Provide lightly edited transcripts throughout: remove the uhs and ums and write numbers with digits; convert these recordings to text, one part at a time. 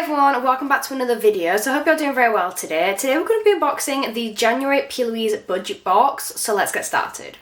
everyone, welcome back to another video. So I hope you're doing very well today. Today we're going to be unboxing the January Plouise budget box, so let's get started.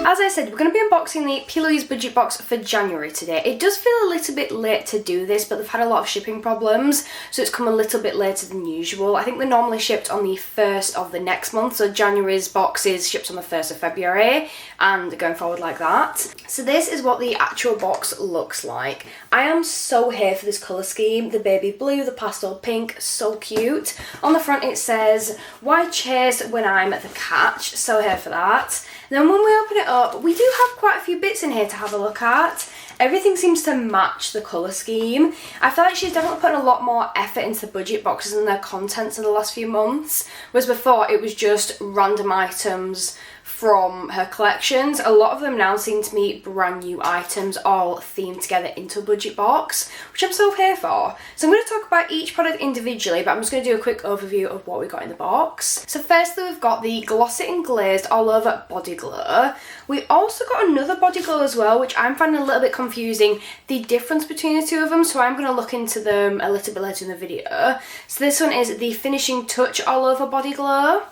As I said, we're going to be unboxing the Plouise budget box for January today. It does feel a little bit late to do this, but they've had a lot of shipping problems, so it's come a little bit later than usual. I think they're normally shipped on the 1st of the next month, so January's box is shipped on the 1st of February, and going forward like that. So this is what the actual box looks like. I am so here for this colour scheme, the baby blue, the pastel pink, so cute. On the front it says, "Why chase when I'm at the catch?" So here for that. Then when we open it up, we do have quite a few bits in here to have a look at. Everything seems to match the colour scheme. I feel like she's definitely putting a lot more effort into the budget boxes and their contents in the last few months, whereas before it was just random items from her collections. A lot of them now seem to me brand new items all themed together into a budget box, which I'm so here for. So I'm going to talk about each product individually, but I'm just going to do a quick overview of what we got in the box. So firstly, we've got the Glossy and Glazed All Over Body Glow. We also got another body glow as well, which I'm finding a little bit confusing, the difference between the two of them, so I'm going to look into them a little bit later in the video. So this one is the Finishing Touch All Over Body Glow.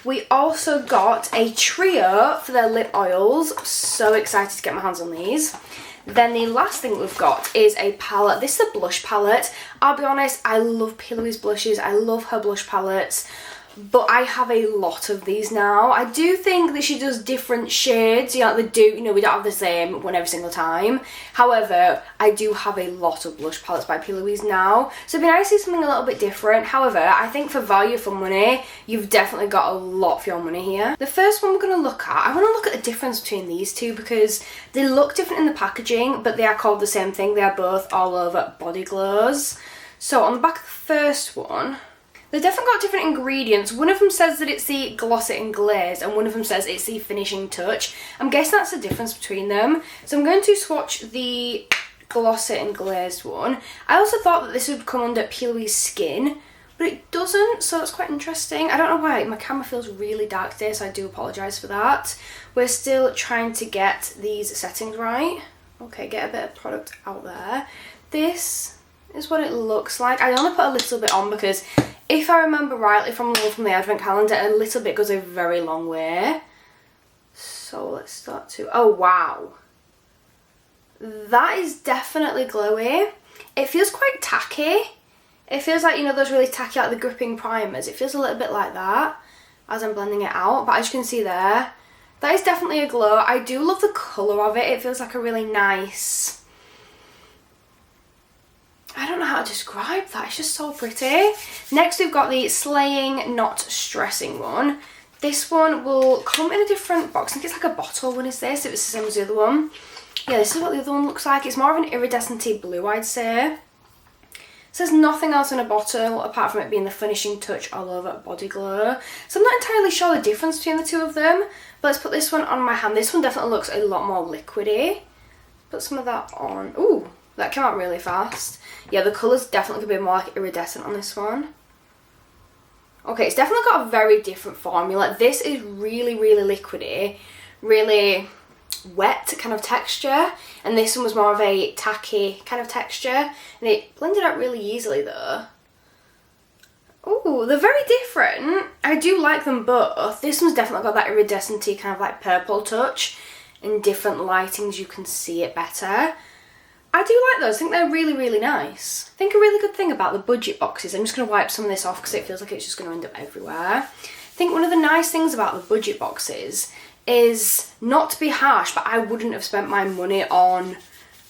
We also got a trio for their lip oils. So excited to get my hands on these. Then the last thing we've got is a palette. This is a blush palette. I'll be honest, I love Plouise blushes. I love her blush palettes. But I have a lot of these now. I do think that she does different shades. We don't have the same one every single time. However, I do have a lot of blush palettes by Plouise now. So it'd be nice to see something a little bit different. However, I think for value for money, you've definitely got a lot for your money here. The first one we're going to look at, I want to look at the difference between these two because they look different in the packaging, but they are called the same thing. They are both all over body glows. So on the back of the first one, they've definitely got different ingredients. One of them says that it's the Glossy and Glazed, and one of them says it's the Finishing Touch. I'm guessing that's the difference between them. So I'm going to swatch the Glossy and Glazed one. I also thought that this would come under Plouise Skin, but it doesn't, so that's quite interesting. I don't know why, my camera feels really dark today, so I do apologise for that. We're still trying to get these settings right. Okay, get a bit of product out there. This is what it looks like. I only put a little bit on because if I remember rightly from the advent calendar, a little bit goes a very long way. So let's start to, oh wow. That is definitely glowy. It feels quite tacky. It feels like, you know, those really tacky, like the gripping primers. It feels a little bit like that as I'm blending it out. But as you can see there, that is definitely a glow. I do love the colour of it. It feels like a really nice, I don't know how to describe that, it's just so pretty. Next we've got the Slaying Not Stressing one. This one will come in a different box. I think it's like a bottle one is this, if it's the same as the other one. Yeah, this is what the other one looks like. It's more of an iridescent blue, I'd say. It says nothing else in a bottle apart from it being the Finishing Touch All Over Body Glow. So I'm not entirely sure the difference between the two of them, but let's put this one on my hand. This one definitely looks a lot more liquidy. Put some of that on. Ooh, that came out really fast. Yeah, the colour's definitely going to be more like iridescent on this one. Okay, it's definitely got a very different formula. This is really, really liquidy, really wet kind of texture. And this one was more of a tacky kind of texture. And it blended out really easily though. Ooh, they're very different. I do like them both. This one's definitely got that iridescent kind of like purple touch. In different lightings you can see it better. I do like those. I think they're really, really nice. I think a really good thing about the budget boxes, I'm just going to wipe some of this off because it feels like it's just going to end up everywhere. I think one of the nice things about the budget boxes is not to be harsh, but I wouldn't have spent my money on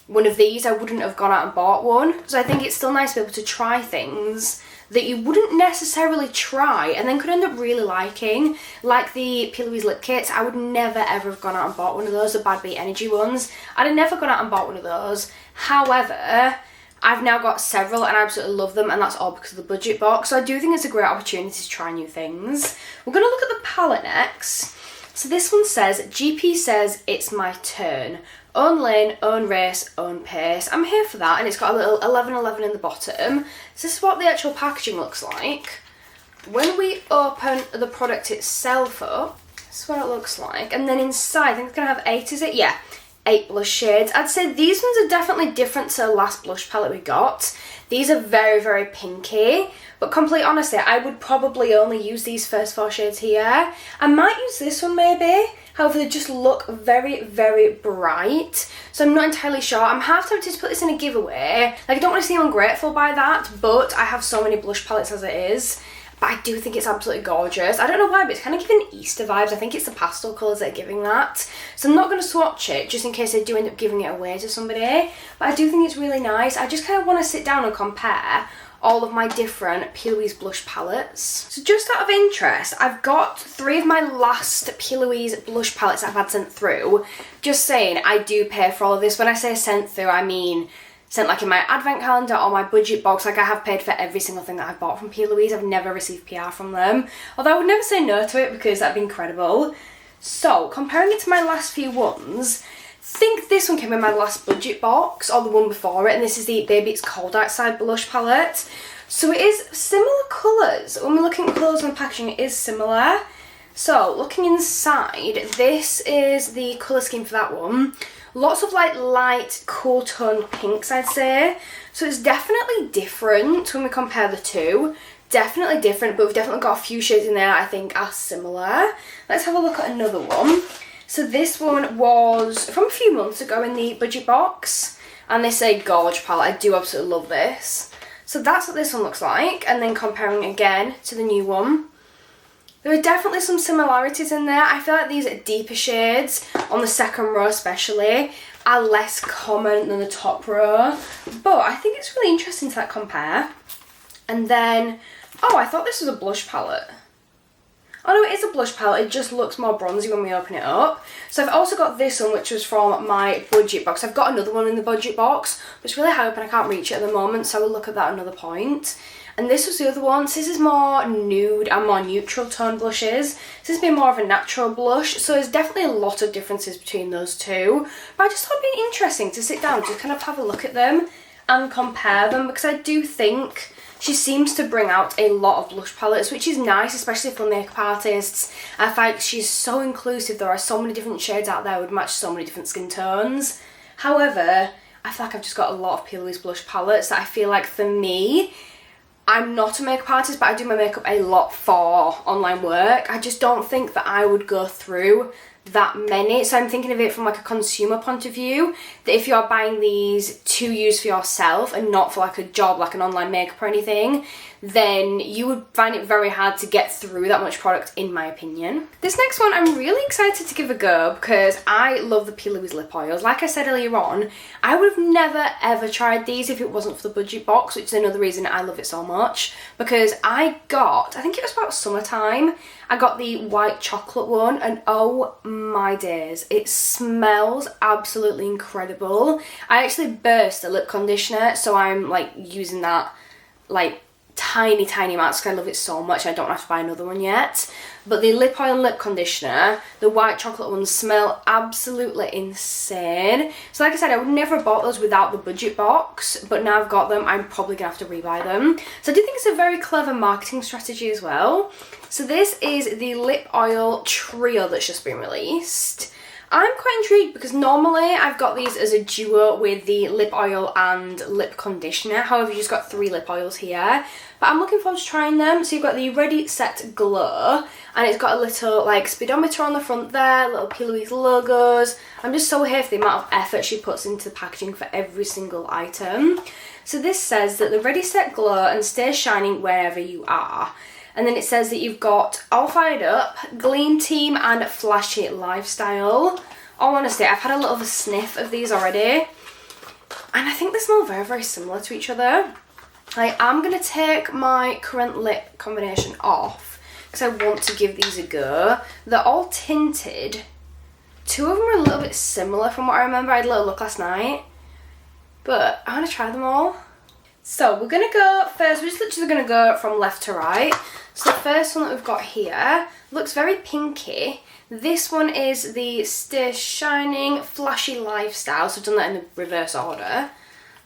one of these. I wouldn't have gone out and bought one. So I think it's still nice to be able to try things that you wouldn't necessarily try and then could end up really liking. Like the Plouise lip kits, I would never ever have gone out and bought one of those, the Bad Beat Energy ones. I'd have never gone out and bought one of those. However, I've now got several and I absolutely love them, and that's all because of the budget box. So I do think it's a great opportunity to try new things. We're going to look at the palette next. So this one says, GP says it's my turn. Own lane, own race, own pace. I'm here for that, and it's got a little 1111 in the bottom. So this is what the actual packaging looks like. When we open the product itself up, this is what it looks like. And then inside, I think it's going to have 8, is it? Yeah. 8 blush shades. I'd say these ones are definitely different to the last blush palette we got. These are very, very pinky, but completely honestly, I would probably only use these first 4 shades here. I might use this one maybe. However, they just look very, very bright. So I'm not entirely sure. I'm half tempted to put this in a giveaway. Like, I don't want to seem ungrateful by that, but I have so many blush palettes as it is. But I do think it's absolutely gorgeous. I don't know why, but it's kind of giving Easter vibes. I think it's the pastel colours that are giving that. So I'm not going to swatch it, just in case I do end up giving it away to somebody. But I do think it's really nice. I just kind of want to sit down and compare all of my different Plouise blush palettes. So just out of interest, I've got 3 of my last Plouise blush palettes that I've had sent through. Just saying, I do pay for all of this. When I say sent through, I mean sent like in my advent calendar or my budget box. Like, I have paid for every single thing that I've bought from Plouise. I've never received PR from them. Although I would never say no to it because that'd be incredible. So, comparing it to my last few ones, I think this one came in my last budget box, or the one before it, and this is the Baby It's Cold Outside blush palette. So it is similar colours. When we're looking at colours and packaging, it is similar. So looking inside, this is the colour scheme for that one. Lots of like light, cool tone pinks, I'd say. So it's definitely different when we compare the two. Definitely different, but we've definitely got a few shades in there I think are similar. Let's have a look at another one. So this one was from a few months ago in the budget box, and this is a gorge palette. I do absolutely love this. So that's what this one looks like, and then comparing again to the new one. There are definitely some similarities in there. I feel like these deeper shades, on the second row especially, are less common than the top row, but I think it's really interesting to compare. And then, oh, I thought this was a blush palette. Oh no, it is a blush palette, it just looks more bronzy when we open it up. So I've also got this one, which was from my budget box. I've got another one in the budget box, but it's really high up and I can't reach it at the moment, so we'll look at that another point. And this was the other one. So this is more nude and more neutral tone blushes. This has been more of a natural blush, so there's definitely a lot of differences between those two. But I just thought it'd be interesting to sit down, just kind of have a look at them and compare them, because I do think she seems to bring out a lot of blush palettes, which is nice, especially for makeup artists. I find she's so inclusive. There are so many different shades out there that would match so many different skin tones. However, I feel like I've just got a lot of Plouise blush palettes that I feel like, for me, I'm not a makeup artist, but I do my makeup a lot for online work. I just don't think that I would go through that many. So I'm thinking of it from like a consumer point of view, that if you're buying these to use for yourself and not for like a job, like an online makeup or anything, then you would find it very hard to get through that much product, in my opinion. This next one I'm really excited to give a go because I love the Plouise lip oils. Like I said earlier on, I would have never ever tried these if it wasn't for the budget box, which is another reason I love it so much, because I think it was about summertime, I got the white chocolate one, and oh my days, it smells absolutely incredible. I actually burst a lip conditioner, so I'm like using that like tiny amounts because I love it so much. I don't have to buy another one yet. But the lip oil and lip conditioner, the white chocolate ones, smell absolutely insane. So like I said, I would never have bought those without the budget box, but now I've got them, I'm probably gonna have to rebuy them. So I do think it's a very clever marketing strategy as well. So this is the lip oil trio that's just been released. I'm quite intrigued because normally I've got these as a duo with the lip oil and lip conditioner. However, you've just got 3 lip oils here. But I'm looking forward to trying them. So you've got the Ready Set Glow, and it's got a little like speedometer on the front there, little Plouise logos. I'm just so here for the amount of effort she puts into the packaging for every single item. So this says that the Ready Set Glow and stay shining wherever you are. And then it says that you've got All Fired Up, Gleam Team and Flashy Lifestyle. All honesty, I've had a little sniff of these already, and I think they smell very, very similar to each other. I am going to take my current lip combination off because I want to give these a go. They're all tinted. 2 of them are a little bit similar from what I remember. I had a little look last night, but I want to try them all. So we're going to go first, we're just literally going to go from left to right. So the first one that we've got here looks very pinky. This one is the Stay Shining Flashy Lifestyle, so I've done that in the reverse order.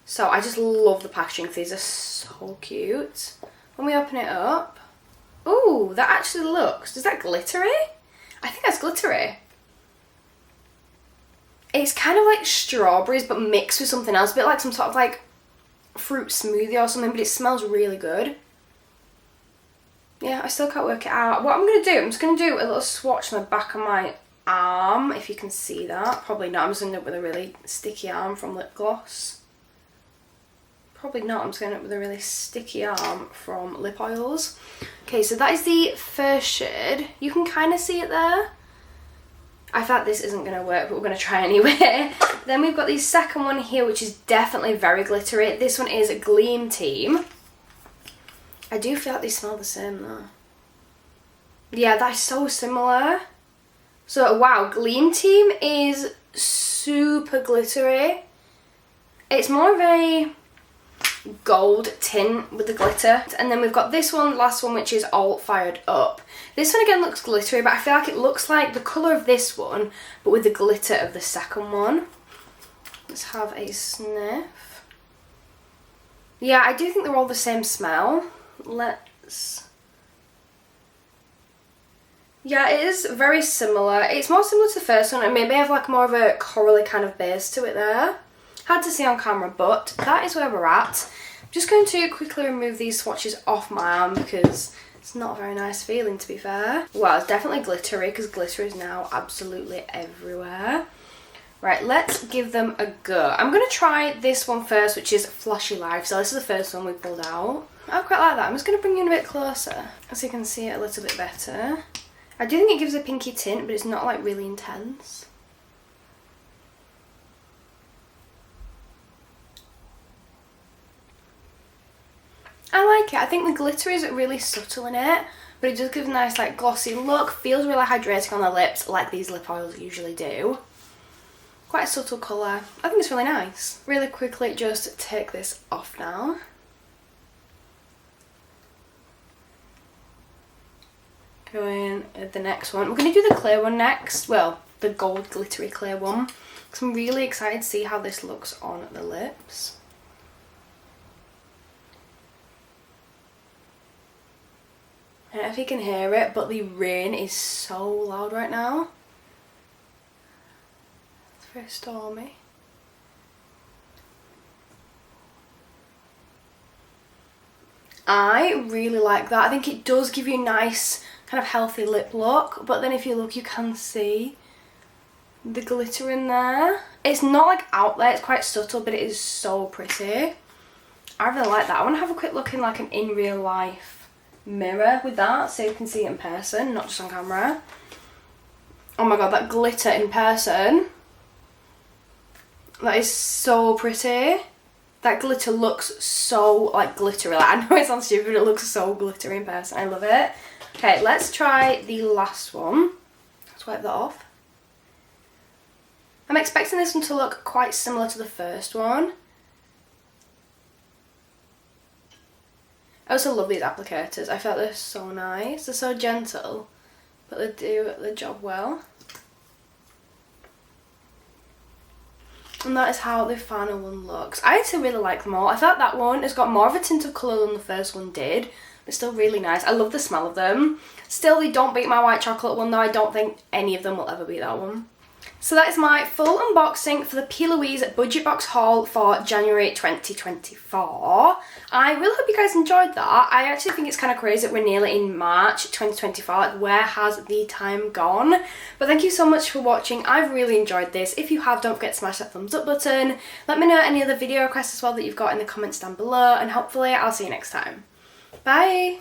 So I just love the packaging, these are so cute. When we open it up, ooh, that actually looks, is that glittery? I think that's glittery. It's kind of like strawberries but mixed with something else, a bit like some sort of like fruit smoothie or something, but it smells really good. Yeah, I still can't work it out. What I'm going to do, I'm just going to do a little swatch on the back of my arm, if you can see that. Probably not, I'm just going to end up with a really sticky arm from lip gloss. Probably not, I'm just going to end up with a really sticky arm from lip oils. Okay, so that is the first shade. You can kind of see it there. I thought this isn't going to work, but we're going to try anyway. Then we've got the second one here, which is definitely very glittery. This one is Gleam Team. I do feel like they smell the same though. Yeah, that's so similar. So wow, Gleam Team is super glittery. It's more of a gold tint with the glitter. And then we've got this one, last one, which is All Fired Up. This one again looks glittery, but I feel like it looks like the colour of this one, but with the glitter of the second one. Let's have a sniff. Yeah, I do think they're all the same smell. Yeah, it is very similar. It's more similar to the first one and maybe have like more of a corally kind of base to it there. Hard to see on camera, but that is where we're at. I'm just going to quickly remove these swatches off my arm because it's not a very nice feeling, to be fair. Well, it's definitely glittery because glitter is now absolutely everywhere. Right, let's give them a go. I'm going to try this one first, which is Flashy Life. So this is the first one we pulled out. I quite like that. I'm just going to bring you in a bit closer so you can see it a little bit better. I do think it gives a pinky tint, but it's not like really intense. I like it. I think the glitter is really subtle in it, but it does give a nice like glossy look. Feels really hydrating on the lips like these lip oils usually do. Quite a subtle colour. I think it's really nice. Really quickly just take this off now. Going at the next one. We're going to do the clear one next. Well, the gold glittery clear one. Because I'm really excited to see how this looks on the lips. I don't know if you can hear it, but the rain is so loud right now. It's very stormy. I really like that. I think it does give you a nice kind of healthy lip look, but then if you look you can see the glitter in there. It's not like out there, it's quite subtle, but it is so pretty. I really like that. I want to have a quick look in like an in real life mirror with that so you can see it in person, not just on camera. Oh my god, that glitter in person, that is so pretty. That glitter looks so like glittery. Like, I know it sounds stupid, but it looks so glittery in person. I love it. Okay, let's try the last one. Let's wipe that off. I'm expecting this one to look quite similar to the first one. I also love these applicators. I felt they're so nice. They're so gentle, but they do the job well. And that is how the final one looks. I actually really like them all. I thought that one has got more of a tint of colour than the first one did. But still really nice. I love the smell of them. Still, they don't beat my white chocolate one though. I don't think any of them will ever beat that one. So that is my full unboxing for the Plouise budget box haul for January 2024. I really hope you guys enjoyed that. I actually think it's kind of crazy that we're nearly in March 2024. Like, where has the time gone? But thank you so much for watching. I've really enjoyed this. If you have, don't forget to smash that thumbs up button. Let me know any other video requests as well that you've got in the comments down below, and hopefully I'll see you next time. Bye!